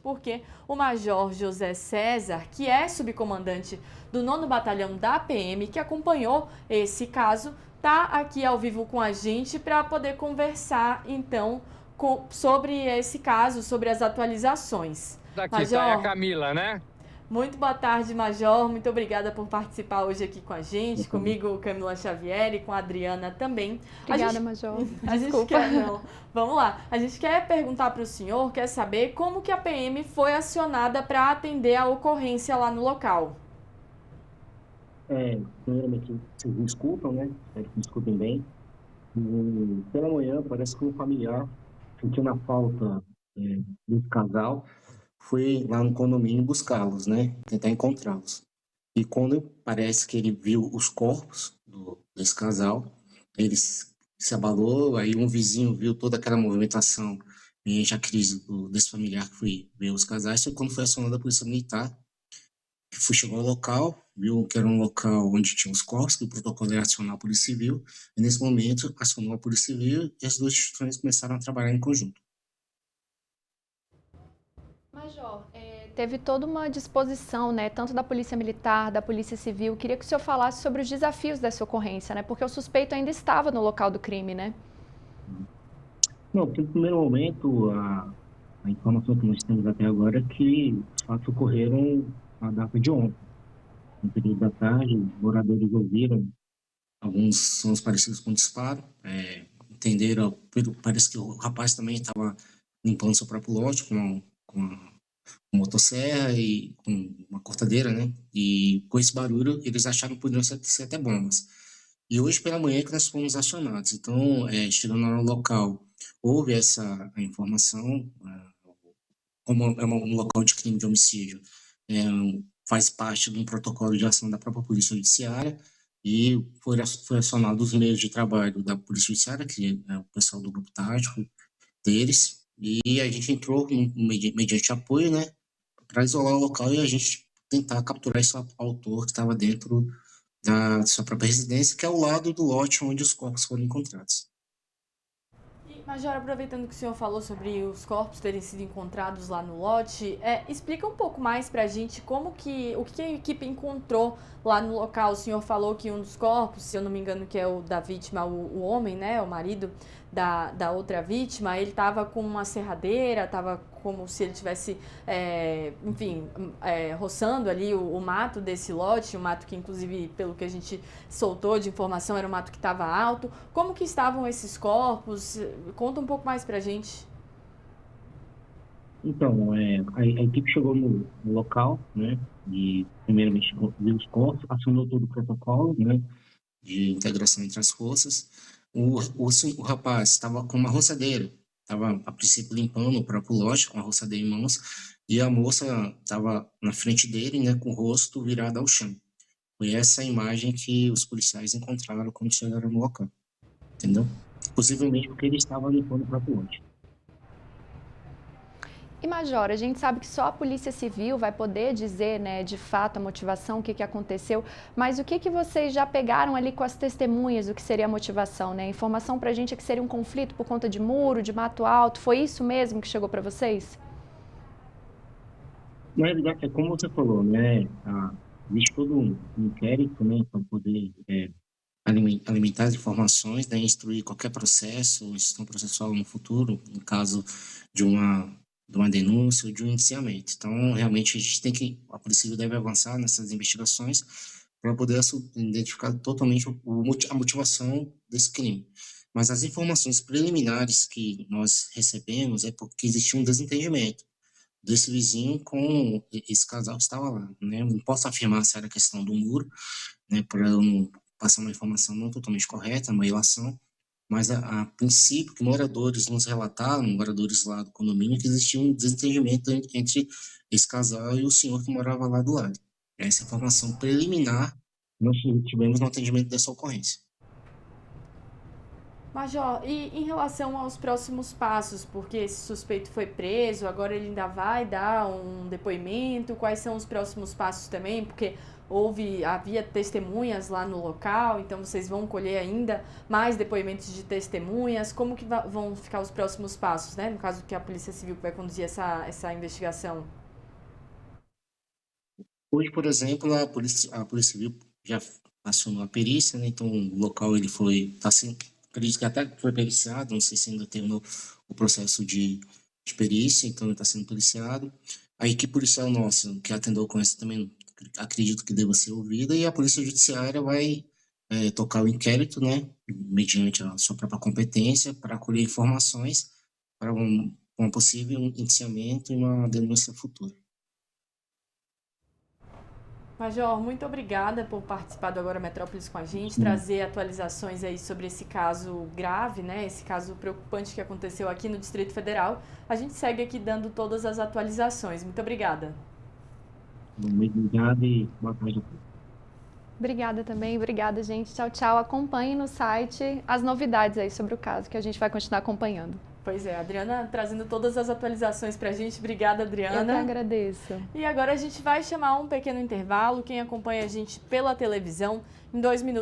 porque o Major José César, que é subcomandante do 9º Batalhão da PM, que acompanhou esse caso, está aqui ao vivo com a gente para poder conversar, então, sobre esse caso, sobre as atualizações. Daqui tá a Camila, né? Muito boa tarde, Major. Muito obrigada por participar hoje aqui com a gente. Comigo, Camila Xavier, e com a Adriana também. Obrigada, Major. Desculpa. Vamos lá. A gente quer perguntar para o senhor, quer saber como que a PM foi acionada para atender a ocorrência lá no local. Primeiramente, vocês me escutam, né? Espero que me escutem bem. Pela manhã, parece que um familiar, sentindo a falta desse casal, foi lá no condomínio buscá-los, né? Tentar encontrá-los. E quando parece que ele viu os corpos desse casal, ele se abalou, aí um vizinho viu toda aquela movimentação e a crise desse familiar que foi ver os casais, foi quando foi acionada a polícia militar, que chegou ao local, viu que era um local onde tinha os corpos, que o protocolo era acionar a Polícia Civil, e nesse momento acionou a Polícia Civil e as duas instituições começaram a trabalhar em conjunto. Major, teve toda uma disposição, né, tanto da Polícia Militar, da Polícia Civil. Queria que o senhor falasse sobre os desafios dessa ocorrência, né, porque o suspeito ainda estava no local do crime, né? Não, porque no primeiro momento, a informação que nós temos até agora é que os fatos ocorreram na data de ontem. No período da tarde, moradores ouviram alguns sons parecidos com disparo, entenderam, parece que o rapaz também estava limpando seu próprio lote com uma motosserra e com uma cortadeira, né? E com esse barulho, eles acharam que poderiam ser até bombas. E hoje pela manhã é que nós fomos acionados. Então, chegando no local, houve essa informação, como é um local de crime de homicídio, faz parte de um protocolo de ação da própria Polícia Judiciária, e foi acionado os meios de trabalho da Polícia Judiciária, que é o pessoal do grupo tático deles, e a gente entrou mediante apoio, né, para isolar o local e a gente tentar capturar esse autor que estava dentro da sua própria residência, que é ao lado do lote onde os corpos foram encontrados. Major, aproveitando que o senhor falou sobre os corpos terem sido encontrados lá no lote, explica um pouco mais pra gente o que a equipe encontrou lá no local. O senhor falou que um dos corpos, se eu não me engano, que é o da vítima, o homem, né, o marido da outra vítima, ele estava com uma serradeira, estava como se ele tivesse, roçando ali o mato desse lote, um mato que, inclusive, pelo que a gente soltou de informação, era um mato que estava alto. Como que estavam esses corpos? Conta um pouco mais pra gente. Então, a equipe chegou no local, né, e primeiramente viu os corpos, acionou todo o protocolo, né, de integração entre as forças. O rapaz estava com uma roçadeira, estava a princípio limpando o próprio lote com a roçadeira em mãos, e a moça estava na frente dele, né, com o rosto virado ao chão. Foi essa a imagem que os policiais encontraram quando chegaram no local, entendeu? Possivelmente porque ele estava limpando o próprio lote. E, Major, a gente sabe que só a Polícia Civil vai poder dizer, né, de fato, a motivação, o que aconteceu, mas o que vocês já pegaram ali com as testemunhas, o que seria a motivação, né? A informação pra gente é que seria um conflito por conta de muro, de mato alto, foi isso mesmo que chegou para vocês? Na realidade, é como você falou, né, existe todo um inquérito, né, para poder alimentar as informações, né, instruir qualquer processo, instrução processual no futuro, em caso de uma denúncia ou de um indiciamento. Então, realmente, a Polícia Civil deve avançar nessas investigações para poder identificar totalmente a motivação desse crime. Mas as informações preliminares que nós recebemos é porque existia um desentendimento desse vizinho com esse casal que estava lá, né? Eu não posso afirmar se era questão do muro, né, para eu não passar uma informação não totalmente correta, uma ilação, mas a princípio que moradores nos relataram, moradores lá do condomínio, que existia um desentendimento entre esse casal e o senhor que morava lá do lado. Essa informação preliminar nós tivemos no atendimento dessa ocorrência. Major, e em relação aos próximos passos, porque esse suspeito foi preso, agora ele ainda vai dar um depoimento, quais são os próximos passos também, porque havia testemunhas lá no local, então vocês vão colher ainda mais depoimentos de testemunhas, como que vão ficar os próximos passos, né? No caso que a Polícia Civil vai conduzir essa investigação. Hoje, por exemplo, a Polícia Civil já acionou a perícia, né? Então o local ele acredito que até foi periciado, não sei se ainda tem o processo de perícia, então ele está sendo periciado. A equipe policial nossa, que atendeu a ocorrência também, acredito que deva ser ouvida, e a Polícia Judiciária vai tocar o inquérito, né? Mediante a sua própria competência, para colher informações para um possível indiciamento e uma denúncia futura. Major, muito obrigada por participar do Agora Metrópolis com a gente, trazer atualizações aí sobre esse caso grave, né? Esse caso preocupante que aconteceu aqui no Distrito Federal. A gente segue aqui dando todas as atualizações. Muito obrigada. Muito obrigado e boa tarde a todos. Obrigada também, obrigada, gente. Tchau, tchau. Acompanhe no site as novidades aí sobre o caso, que a gente vai continuar acompanhando. Pois é, a Adriana trazendo todas as atualizações pra gente. Obrigada, Adriana. Eu que agradeço. E agora a gente vai chamar um pequeno intervalo. Quem acompanha a gente pela televisão, em 2 minutos